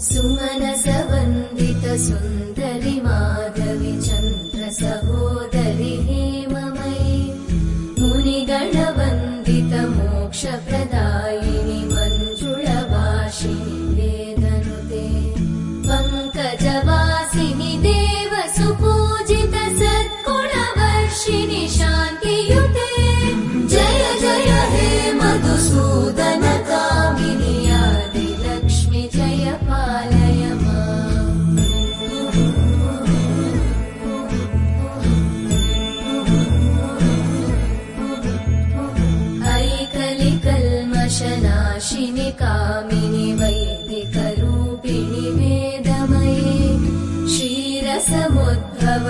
सुमनसवन्दित सुन्दरि माधवि चन्द्र सहोदरि हेममयि मुनिगणवन्दित मोक्षप्रदायिनि मञ्जुळभाषिणि वेदनुते पङ्कजवासिनि देव सुपूजित सद्गुणवर्षिणि शान्तियुते जय जय हे मधुसूदन कामिनि आदिलक्ष्मि जय पालय माम् ऐकलिकल्मषनाशिनि कामिनि वैदिकरूपिणि वेदमये क्षीरसमुद्भव